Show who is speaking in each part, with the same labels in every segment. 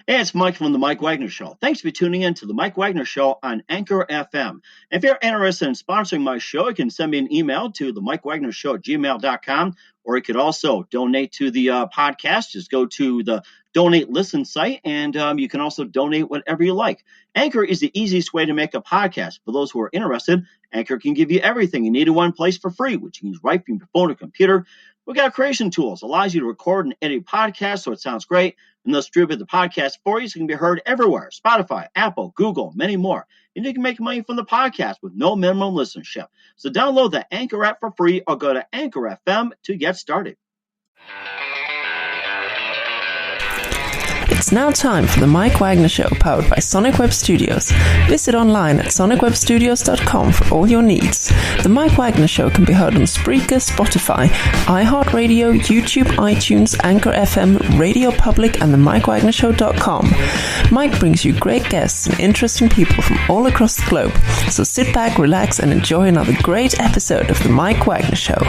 Speaker 1: Hey, it's Mike from the Mike Wagner Show. Thanks for tuning in to the Mike Wagner Show on Anchor FM. If you're interested in sponsoring my show, you can send me an email to the MikeWagnerShow@gmail.com, or you could also donate to the podcast. Just go to the Donate Listen site, and you can also donate whatever you like. Anchor is the easiest way to make a podcast. For those who are interested, Anchor can give you everything you need in one place for free, which you can use right from your phone or computer. We got creation tools, allows you to record and edit podcasts so it sounds great, and they'll distribute the podcast for you so it can be heard everywhere. Spotify, Apple, Google, many more. And you can make money from the podcast with no minimum listenership. So download the Anchor app for free or go to Anchor FM to get started.
Speaker 2: It's now time for the Mike Wagner Show, powered by Sonic Web Studios. Visit online at sonicwebstudios.com for all your needs. The Mike Wagner Show can be heard on Spreaker, Spotify, iHeartRadio, YouTube, iTunes, Anchor FM, Radio Public, and the MikeWagnerShow.com. Mike brings you great guests and interesting people from all across the globe. So sit back, relax, and enjoy another great episode of the Mike Wagner Show.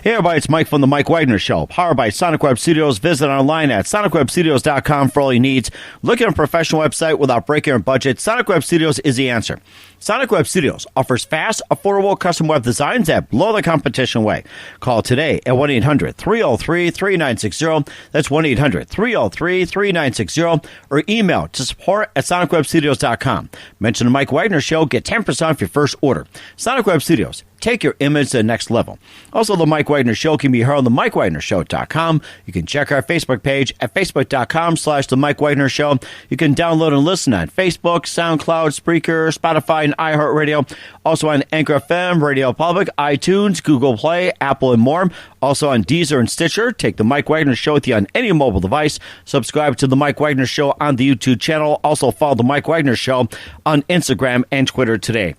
Speaker 3: Hey everybody, it's Mike from the Mike Wagner Show, powered by Sonic Web Studios. Visit online at sonicwebstudios.com for all your needs. Look at a professional website without breaking your budget. Sonic Web Studios is the answer. Sonic Web Studios offers fast, affordable custom web designs that blow the competition away. Call today at 1-800-303-3960. That's 1-800-303-3960. Or email to support at sonicwebstudios.com. Mention the Mike Wagner Show. Get 10% off your first order. Sonic Web Studios. Take your image to the next level. Also, the Mike Wagner Show can be heard on the MikeWagnerShow.com. You can check our Facebook page at Facebook.com/The Mike Wagner Show. You can download and listen on Facebook, SoundCloud, Spreaker, Spotify, and iHeartRadio. Also on Anchor FM, Radio Public, iTunes, Google Play, Apple, and more. Also on Deezer and Stitcher. Take the Mike Wagner Show with you on any mobile device. Subscribe to the Mike Wagner Show on the YouTube channel. Also follow the Mike Wagner Show on Instagram and Twitter today.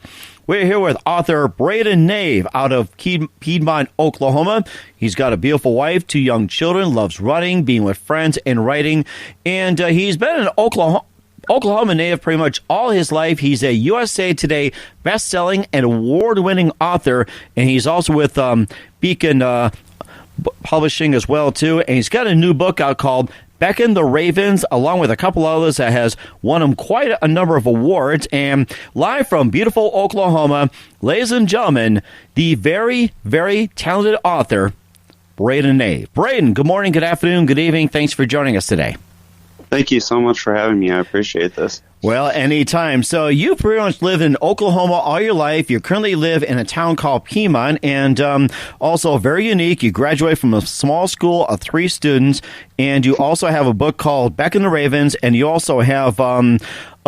Speaker 3: We're here with author Bradon Nave out of Piedmont, Oklahoma. He's got a beautiful wife, 2 young children, loves running, being with friends, and writing. And he's been an Oklahoma native pretty much all his life. He's a USA Today best-selling and award-winning author, and he's also with Beckon Publishing as well, too. And he's got a new book out called Beckon the Ravens, along with a couple others that has won him quite a number of awards. And live from beautiful Oklahoma, ladies and gentlemen, the very, very talented author, Bradon Nave. Bradon, good morning, good afternoon, good evening. Thanks for joining us today.
Speaker 4: Thank you so much for having me. I appreciate this.
Speaker 3: Well, anytime. So you pretty much lived in Oklahoma all your life. You currently live in a town called Piedmont, and also very unique. You graduated from a small school of 3 students, and you also have a book called Beckon the Ravens, and you also have a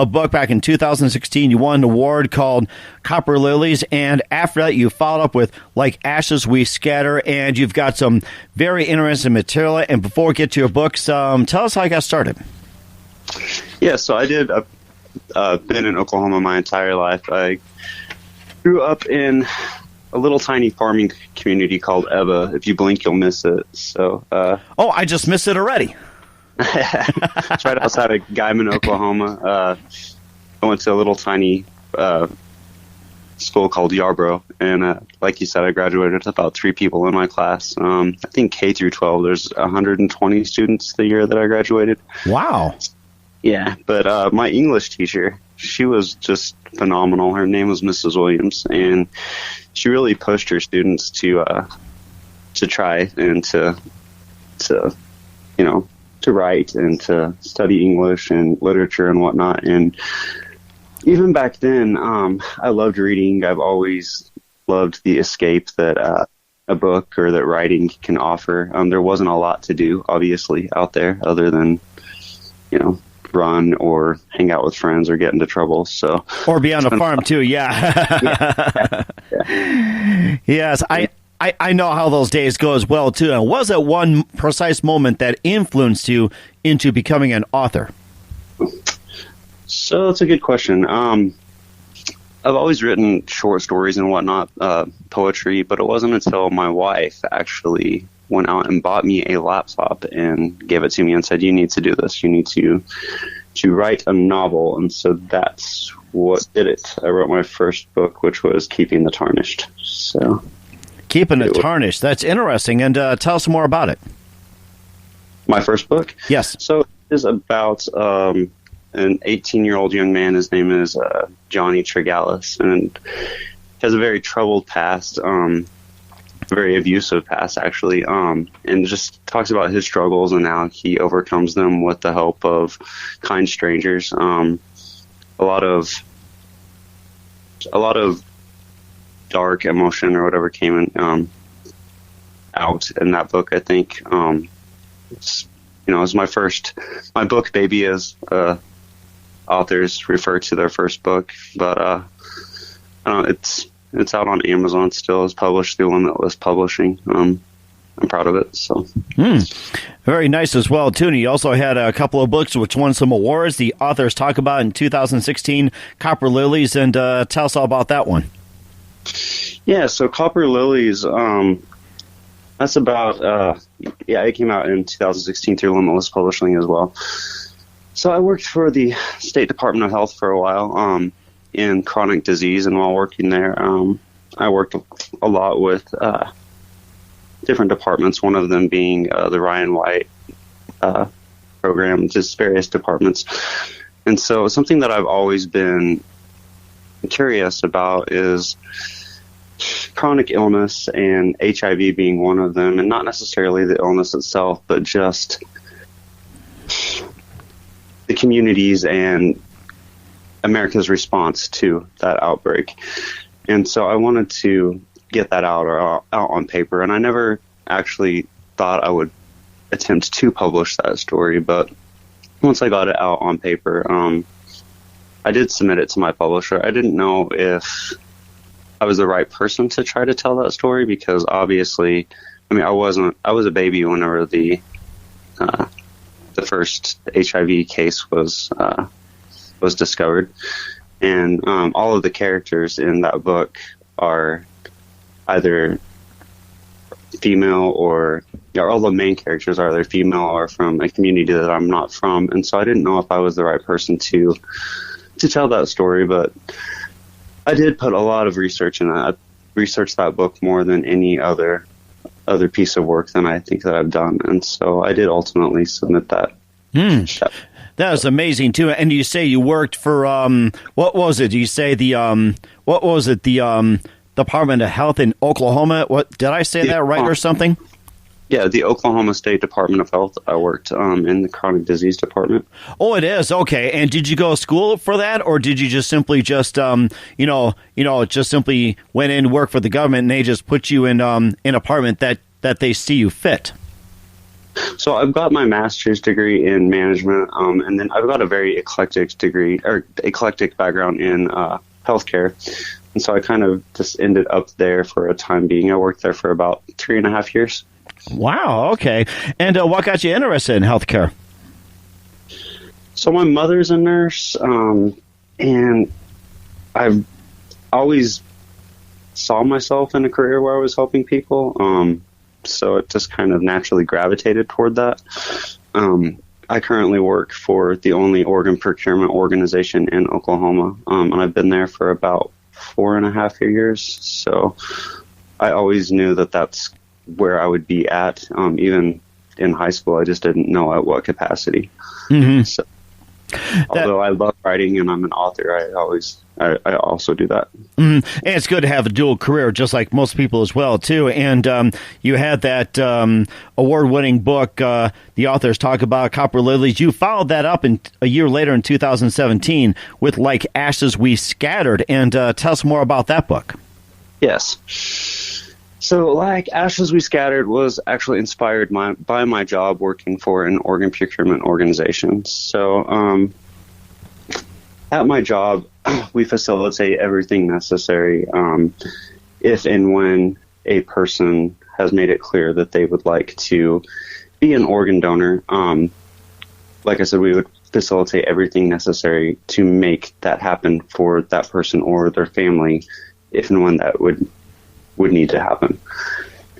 Speaker 3: book back in 2016. You won an award called Copper Lilies, and after that you followed up with Like Ashes We Scatter, and you've got some very interesting material. And before we get to your books, tell us how you got started.
Speaker 4: Yeah, so I did. I've been in Oklahoma my entire life. I grew up in a little tiny farming community called Eva. If you blink, you'll miss it. So.
Speaker 3: I just missed it already.
Speaker 4: It's right outside of Guyman, Oklahoma. I went to a little tiny school called Yarborough, and like you said, I graduated with about 3 people in my class. I think K through 12, there's 120 students the year that I graduated.
Speaker 3: Wow.
Speaker 4: Yeah, but my English teacher, she was just phenomenal. Her name was Mrs. Williams, and she really pushed her students to try and to write and to study English and literature and whatnot. And even back then, I loved reading. I've always loved the escape that a book or that writing can offer. There wasn't a lot to do, obviously, out there other than, run or hang out with friends or get into trouble. So,
Speaker 3: or be on a farm too. Yeah. Yes. I know how those days go as well too. And was it one precise moment that influenced you into becoming an author?
Speaker 4: So that's a good question. I've always written short stories and whatnot, poetry, but it wasn't until my wife actually went out and bought me a laptop and gave it to me and said, "You need to do this. You need to write a novel." And so that's what did it. I wrote my first book, which was Keeping the Tarnished. So.
Speaker 3: Keeping It Tarnished. That's interesting. And tell us more about it.
Speaker 4: My first book?
Speaker 3: Yes.
Speaker 4: So it is about an 18-year-old young man. His name is Johnny Trigalis, and has a very troubled past, very abusive past, actually, and just talks about his struggles and how he overcomes them with the help of kind strangers. A lot of dark emotion or whatever came out in that book, I think. It's my book baby, as authors refer to their first book, but it's out on Amazon still. It's published through Limitless Publishing. I'm proud of it. So
Speaker 3: very nice as well too. And you also had a couple of books which won some awards. The authors talk about in 2016, Copper Lilies, and tell us all about that one.
Speaker 4: Yeah, so Copper Lilies, that's about, it came out in 2016 through Limitless Publishing as well. So I worked for the State Department of Health for a while in chronic disease, and while working there, I worked a lot with different departments, one of them being the Ryan White program, just various departments. And so something that I've always been curious about is chronic illness, and HIV being one of them, and not necessarily the illness itself, but just the communities and America's response to that outbreak. And so I wanted to get that out on paper, and I never actually thought I would attempt to publish that story, but once I got it out on paper, I did submit it to my publisher. I didn't know if I was the right person to try to tell that story, because obviously, I was a baby whenever the first HIV case was discovered, and all of the characters in that book are either female or all the main characters are either female or from a community that I'm not from, and so I didn't know if I was the right person to tell that story, but I did put a lot of research in that. I researched that book more than any other piece of work than I think that I've done, and so I did ultimately submit that.
Speaker 3: That was amazing too. And you say you worked for what was it? You say the Department of Health in Oklahoma? What did I say that right or something?
Speaker 4: Yeah, the Oklahoma State Department of Health. I worked in the chronic disease department.
Speaker 3: Oh, it is. Okay. And did you go to school for that, or did you just simply just simply went in, worked for the government, and they just put you in an apartment that they see you fit?
Speaker 4: So I've got my master's degree in management, and then I've got a very eclectic background in healthcare. And so I kind of just ended up there for a time being. I worked there for about 3.5 years.
Speaker 3: Wow, okay. And what got you interested in healthcare?
Speaker 4: So my mother's a nurse, and I've always saw myself in a career where I was helping people, so it just kind of naturally gravitated toward that. I currently work for the only organ procurement organization in Oklahoma, and I've been there for about 4.5 years, so I always knew that that's where I would be at. Even in high school, I just didn't know at what capacity. Mm-hmm. So, although I love writing and I'm an author, I also do that.
Speaker 3: And it's good to have a dual career, just like most people as well, too. And you had that award-winning book, the authors talk about, Copper Lilies. You followed that up a year later in 2017 with Like Ashes We Scattered. And tell us more about that book.
Speaker 4: Yes. So Like Ashes We Scattered was actually inspired by my job working for an organ procurement organization. So at my job, we facilitate everything necessary if and when a person has made it clear that they would like to be an organ donor. Like I said, we would facilitate everything necessary to make that happen for that person or their family if and when that would need to happen.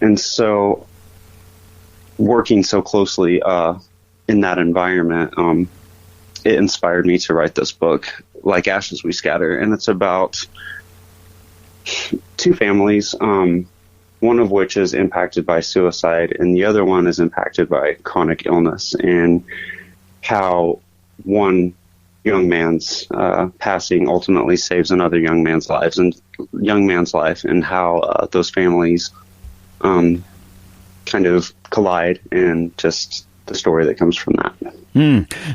Speaker 4: And so working so closely in that environment, it inspired me to write this book, Like Ashes We Scatter. And it's about two families one of which is impacted by suicide, and the other one is impacted by chronic illness, and how one young man's passing ultimately saves another young man's life, and how those families kind of collide, and just the story that comes from that.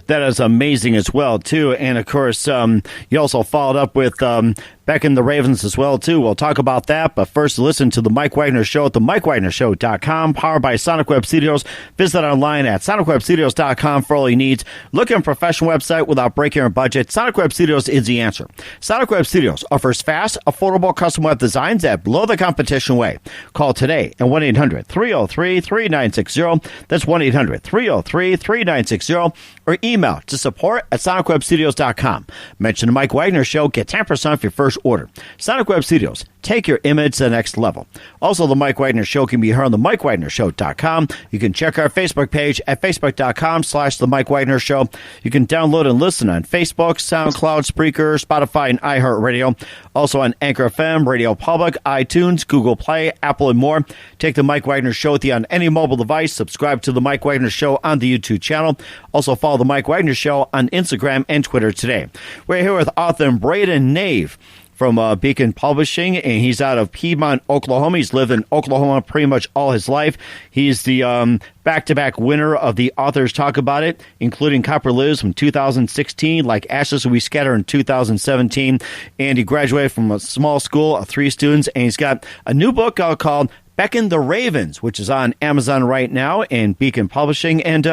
Speaker 3: That is amazing as well, too. And, of course, you also followed up with Beckon the Ravens as well, too. We'll talk about that. But first, listen to The Mike Wagner Show at themikewagnershow.com, powered by Sonic Web Studios. Visit online at sonicwebstudios.com for all your needs. Look at a professional website without breaking your budget. Sonic Web Studios is the answer. Sonic Web Studios offers fast, affordable custom web designs that blow the competition away. Call today at 1-800-303-3960. That's 1-800-303-3960. Or email to support@sonicwebstudios.com. Mention the Mike Wagner Show. Get 10% off your first order. Sonic Web Studios. Take your image to the next level. Also, the Mike Wagner Show can be heard on themikewagnershow.com. You can check our Facebook page at facebook.com/The Mike Wagner Show. You can download and listen on Facebook, SoundCloud, Spreaker, Spotify, and iHeartRadio. Also on Anchor FM, Radio Public, iTunes, Google Play, Apple, and more. Take the Mike Wagner Show with you on any mobile device. Subscribe to the Mike Wagner Show on the YouTube channel. Also follow the Mike Wagner Show on Instagram and Twitter today. We're here with author Bradon Nave from Beckon Publishing, and he's out of Piedmont, Oklahoma. He's lived in Oklahoma pretty much all his life. He's the back-to-back winner of the Authors Talk About It, including Copper Lives from 2016, Like Ashes We Scatter in 2017, and he graduated from a small school of 3 students, and he's got a new book called Beckon the Ravens, which is on Amazon right now and Beckon Publishing. And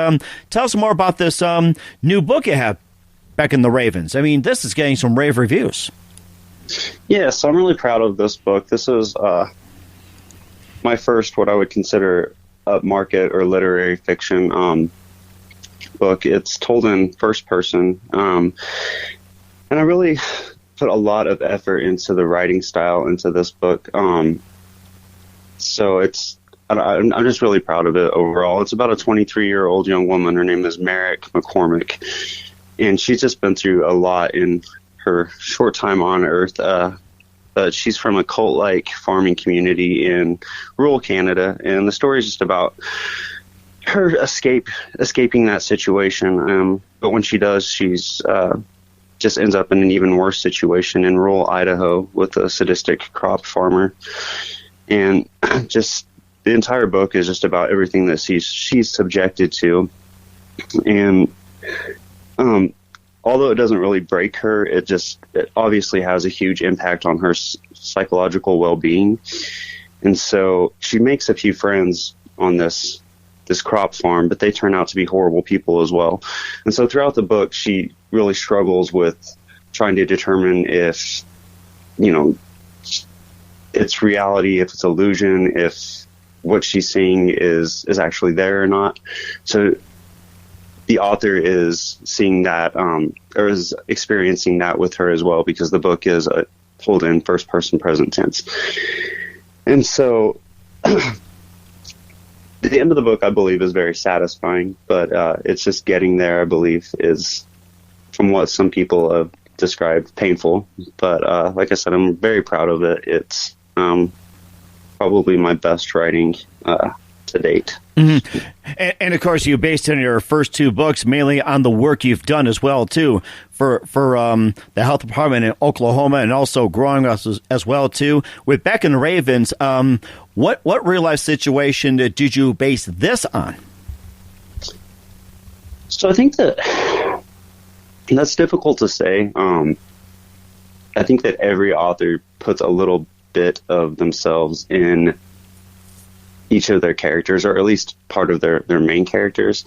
Speaker 3: tell us more about this new book you have, Beckon the Ravens. I mean, this is getting some rave reviews.
Speaker 4: Yeah, so I'm really proud of this book. This is my first, what I would consider upmarket or literary fiction book. It's told in first person, and I really put a lot of effort into the writing style into this book. So I'm just really proud of it overall. It's about a 23-year-old young woman. Her name is Merrick McCormick, and she's just been through a lot in her short time on Earth. But she's from a cult-like farming community in rural Canada, and the story is just about her escaping that situation. But when she does, she's just ends up in an even worse situation in rural Idaho with a sadistic crop farmer. And just the entire book is just about everything that she's subjected to. And although it doesn't really break her, it obviously has a huge impact on her psychological well-being. And so she makes a few friends on this crop farm, but they turn out to be horrible people as well. And so throughout the book, she really struggles with trying to determine if, it's reality, if it's illusion, if what she's seeing is actually there or not. So the author is seeing that, or is experiencing that with her as well, because the book is told in first person present tense. And so the end of the book, I believe, is very satisfying, but it's just getting there, I believe, is, from what some people have described, painful. But like I said, I'm very proud of it. It's probably my best writing to date.
Speaker 3: Mm-hmm. And of course, you based in your first 2 books mainly on the work you've done as well, too, for the health department in Oklahoma, and also growing us as well, too. With Beckon the Ravens, what real life situation did you base this on?
Speaker 4: So I think that's difficult to say. I think that every author puts a little bit of themselves in each of their characters, or at least part of their main characters.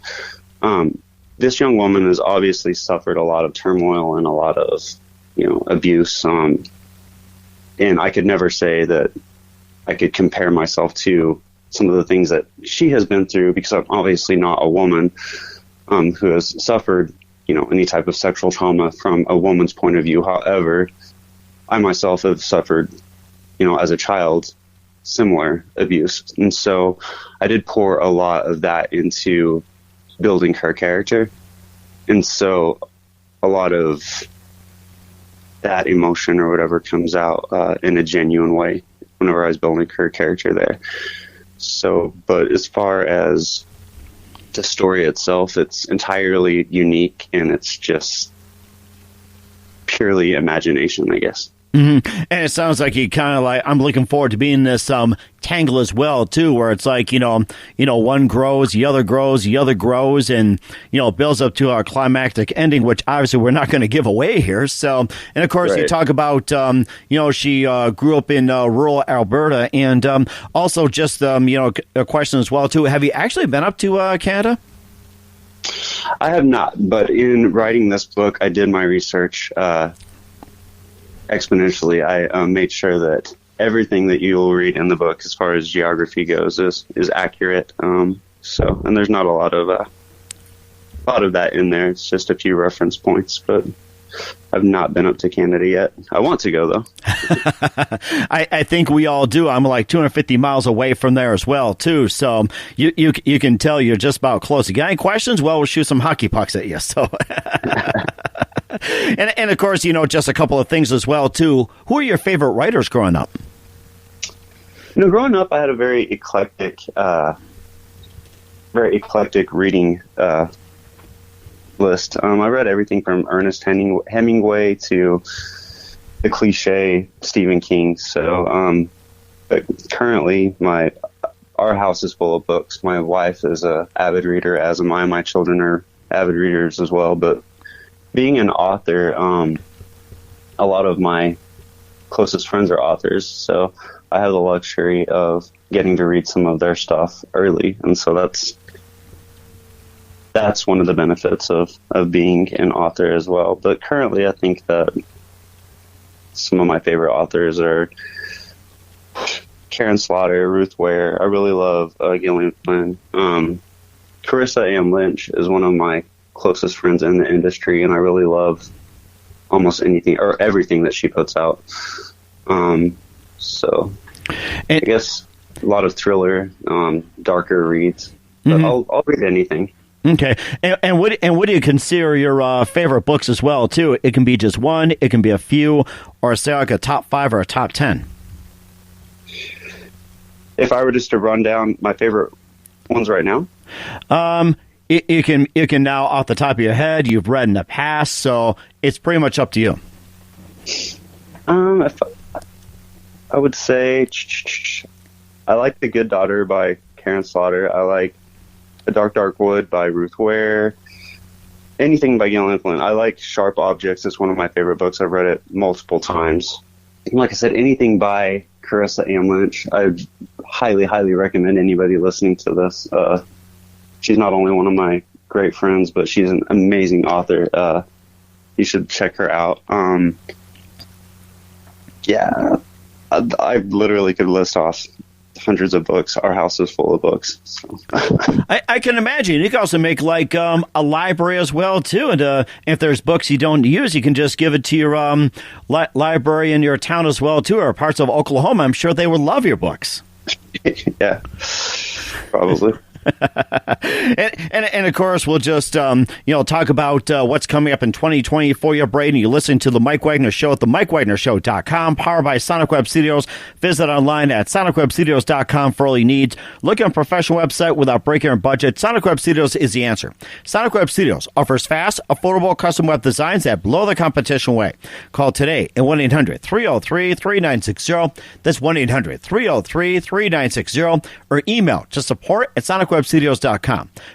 Speaker 4: This young woman has obviously suffered a lot of turmoil and a lot of, abuse. And I could never say that I could compare myself to some of the things that she has been through, because I'm obviously not a woman who has suffered, any type of sexual trauma from a woman's point of view. However, I myself have suffered, as a child, similar abuse. And so I did pour a lot of that into building her character. And so a lot of that emotion or whatever comes out in a genuine way. whenever I was building her character there. So, but as far as the story itself, it's entirely unique, and it's just purely imagination, I guess.
Speaker 3: Mm-hmm. And it sounds like you kind of like, I'm looking forward to being this tangle as well too, where it's like, one grows, the other grows, the other grows, and builds up to a climactic ending, which obviously we're not going to give away here. So, and of course, right. You talk about she grew up in rural Alberta, and also just a question as well too. Have you actually been up to Canada?
Speaker 4: I have not, but in writing this book, I did my research exponentially. I made sure that everything that you'll read in the book as far as geography goes is accurate. And there's not a lot of that in there. It's just a few reference points, but I've not been up to Canada yet. I want to go, though.
Speaker 3: I think we all do. I'm like 250 miles away from there as well, too. So you can tell you're just about close. You got any questions? Well, we'll shoot some hockey pucks at you. So, and of course, just a couple of things as well, too. Who are your favorite writers growing up?
Speaker 4: Growing up, I had a very eclectic reading list. I read everything from Ernest Hemingway to the cliche Stephen King. So, but currently our house is full of books. My wife is a avid reader, as am I. My children are avid readers as well. But being an author, a lot of my closest friends are authors, so I have the luxury of getting to read some of their stuff early, and so that's one of the benefits of being an author as well. But currently, I think that some of my favorite authors are Karen Slaughter, Ruth Ware. I really love Gillian Flynn. Carissa Ann Lynch is one of my closest friends in the industry, and I really love almost anything or everything that she puts out. I guess a lot of thriller, darker reads, but I'll read anything.
Speaker 3: Okay, and what do you consider your favorite books as well too? It can be just one, it can be a few, or say like a top 5 or a top 10.
Speaker 4: If I were just to run down my favorite ones right now,
Speaker 3: you can now off the top of your head. You've read in the past, so it's pretty much up to you.
Speaker 4: If I would say I like The Good Daughter by Karen Slaughter. I like The Dark Dark Wood by Ruth Ware. Anything by Gillian Flynn. I like Sharp Objects. It's one of my favorite books. I've read it multiple times. And like I said, anything by Carissa Ann Lynch. I highly, highly recommend anybody listening to this. She's not only one of my great friends, but she's an amazing author. You should check her out. I literally could list off hundreds of books. Our house is full of books. So.
Speaker 3: I can imagine. You can also make like a library as well too. And if there's books you don't use, you can just give it to your library in your town as well too, or parts of Oklahoma. I'm sure they would love your books.
Speaker 4: Yeah, probably.
Speaker 3: and of course, we'll just talk about what's coming up in 2020 for you, Bradon. You listen to the Mike Wagner Show at themikewagnershow.com, powered by Sonic Web Studios. Visit online at sonicwebstudios.com for all you need. Look at a professional website without breaking your budget. Sonic Web Studios is the answer. Sonic Web Studios offers fast, affordable custom web designs that blow the competition away. Call today at 1-800-303-3960. That's 1-800-303-3960, or email to support@sonicwebstudios.com.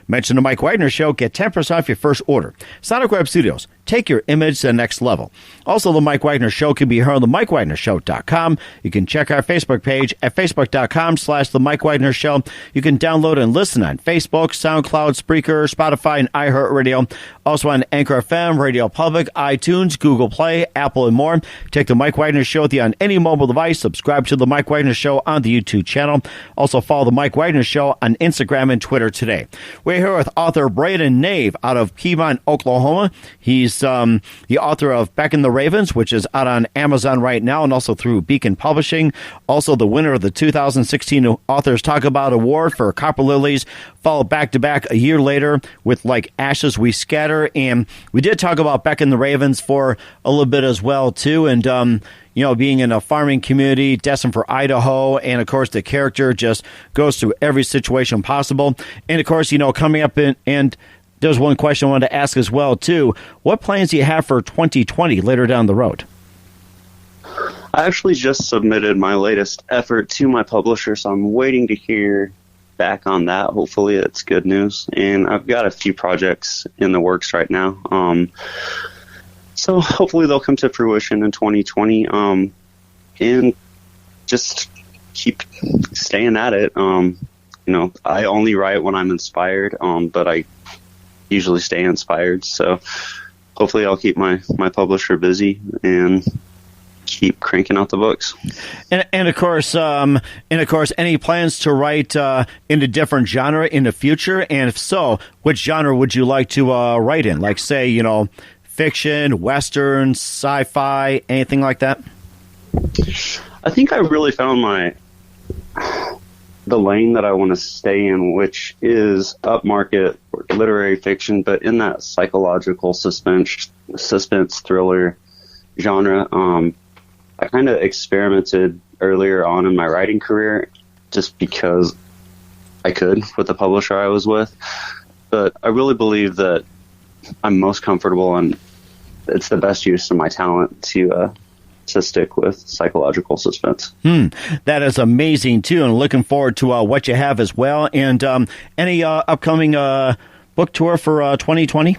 Speaker 3: Mention the Mike Wagner Show, get 10% off your first order. Sonic Web Studios, take your image to the next level. Also, the Mike Wagner Show can be heard on themikewagnershow.com. You can check our Facebook page at facebook.com/The Mike Wagner Show. You can download and listen on Facebook, SoundCloud, Spreaker, Spotify, and iHeartRadio. Also on Anchor FM, Radio Public, iTunes, Google Play, Apple, and more. Take the Mike Wagner Show with you on any mobile device. Subscribe to the Mike Wagner Show on the YouTube channel. Also follow the Mike Wagner Show on Instagram and Twitter today. We're here with author Bradon Nave out of Piedmont, Oklahoma. He's the author of Beckon the Ravens, which is out on Amazon right now and also through Beacon Publishing. Also the winner of the 2016 Authors Talk About Award for Copper Lilies, followed back-to-back a year later with Like Ashes We Scatter. And we did talk about Beckon the Ravens for a little bit as well, too. And, being in a farming community destined for Idaho. And, of course, the character just goes through every situation possible. And, of course, coming up and there's one question I wanted to ask as well, too. What plans do you have for 2020 later down the road?
Speaker 4: I actually just submitted my latest effort to my publisher, so I'm waiting to hear back on that. Hopefully it's good news. And I've got a few projects in the works right now. So hopefully they'll come to fruition in 2020. And just keep staying at it. I only write when I'm inspired, but I usually stay inspired. So hopefully I'll keep my publisher busy and keep cranking out the books.
Speaker 3: And of course, any plans to write in a different genre in the future? And if so, which genre would you like to write in? Like, say, fiction, Western, sci-fi, anything like that?
Speaker 4: I think I really found the lane that I want to stay in, which is upmarket literary fiction, but in that psychological suspense thriller genre. I kind of experimented earlier on in my writing career just because I could with the publisher I was with, but I really believe that I'm most comfortable and it's the best use of my talent to stick with psychological suspense.
Speaker 3: That is amazing, too, and looking forward to what you have as well. And any upcoming book tour for 2020?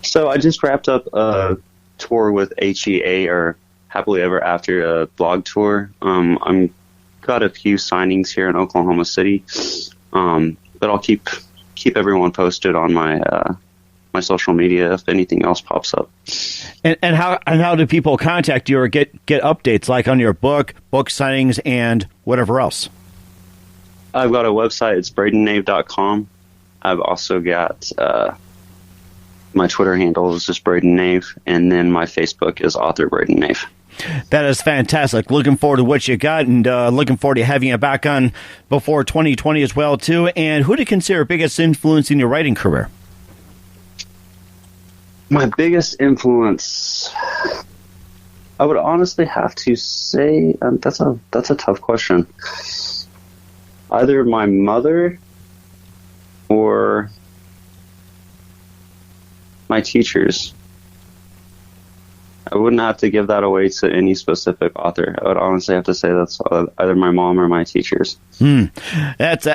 Speaker 4: So I just wrapped up a tour with HEA, or Happily Ever After, a blog tour. I'm got a few signings here in Oklahoma City, but I'll keep everyone posted on my social media if anything else pops up.
Speaker 3: And how do people contact you or get updates, like on your book signings, and whatever else?
Speaker 4: I've got a website. It's bradonnave.com. I've also got my Twitter handle is just Bradon Nave, and then my Facebook is author Bradon Nave.
Speaker 3: That is fantastic. Looking forward to what you got, and looking forward to having you back on before 2020 as well, too. And who do you consider biggest influence in your writing career?
Speaker 4: My biggest influence, I would honestly have to say, that's a tough question. Either my mother or my teachers. I wouldn't have to give that away to any specific author. I would honestly have to say that's either my mom or my teachers.
Speaker 3: That's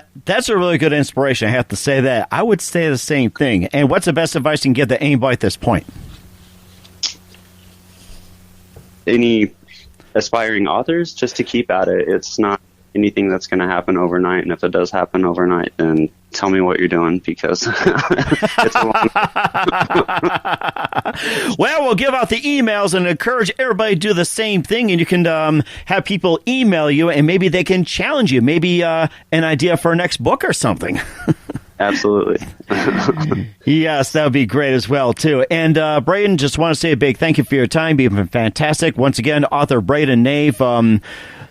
Speaker 3: a really good inspiration. I have to say that. I would say the same thing. And what's the best advice you can give to anybody at this point?
Speaker 4: Any aspiring authors, just to keep at it. It's not anything that's going to happen overnight, and if it does happen overnight, then tell me what you're doing, because it's a long
Speaker 3: Well, we'll give out the emails and encourage everybody to do the same thing, and you can have people email you, and maybe they can challenge you, maybe an idea for a next book or something.
Speaker 4: Absolutely.
Speaker 3: Yes, that would be great as well, too. And Bradon, just want to say a big thank you for your time. You've been fantastic. Once again, author Bradon Nave,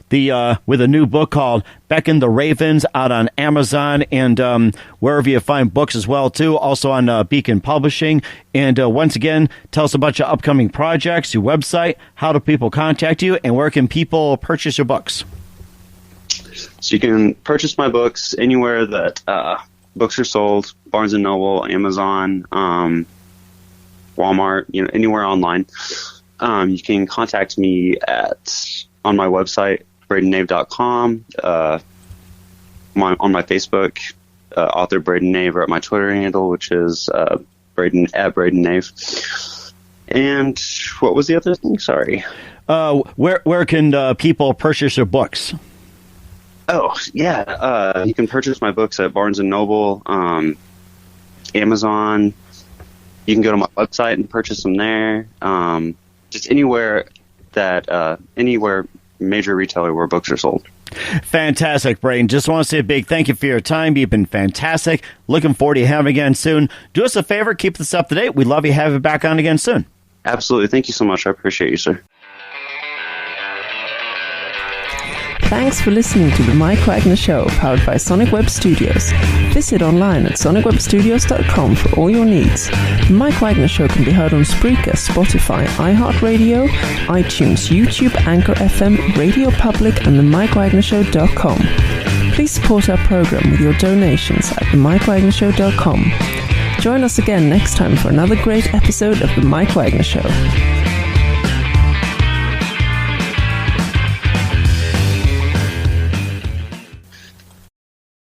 Speaker 3: with a new book called Beckon the Ravens, out on Amazon and wherever you find books as well, too. Also on Beacon Publishing. And once again, tell us about your upcoming projects, your website, how do people contact you, and where can people purchase your books?
Speaker 4: So you can purchase my books anywhere that books are sold: Barnes & Noble, Amazon, Walmart, anywhere online. You can contact me on my website, bradonnave.com, on my Facebook, author Bradon Nave, or at my Twitter handle, which is Bradon Nave. And what was the other thing? Sorry.
Speaker 3: Where can people purchase your books?
Speaker 4: Oh, yeah. You can purchase my books at Barnes & Noble, Amazon. You can go to my website and purchase them there. Just anywhere major retailer where books are sold.
Speaker 3: Fantastic, Bradon. Just want to say a big thank you for your time. You've been fantastic. Looking forward to having you again soon. Do us a favor, keep this up to date. We'd love you to have you back on again soon.
Speaker 4: Absolutely. Thank you so much. I appreciate you, sir.
Speaker 2: Thanks for listening to The Mike Wagner Show, powered by Sonic Web Studios. Visit online at sonicwebstudios.com for all your needs. The Mike Wagner Show can be heard on Spreaker, Spotify, iHeartRadio, iTunes, YouTube, Anchor FM, Radio Public, and themikewagnershow.com. Please support our program with your donations at themikewagnershow.com. Join us again next time for another great episode of The Mike Wagner Show.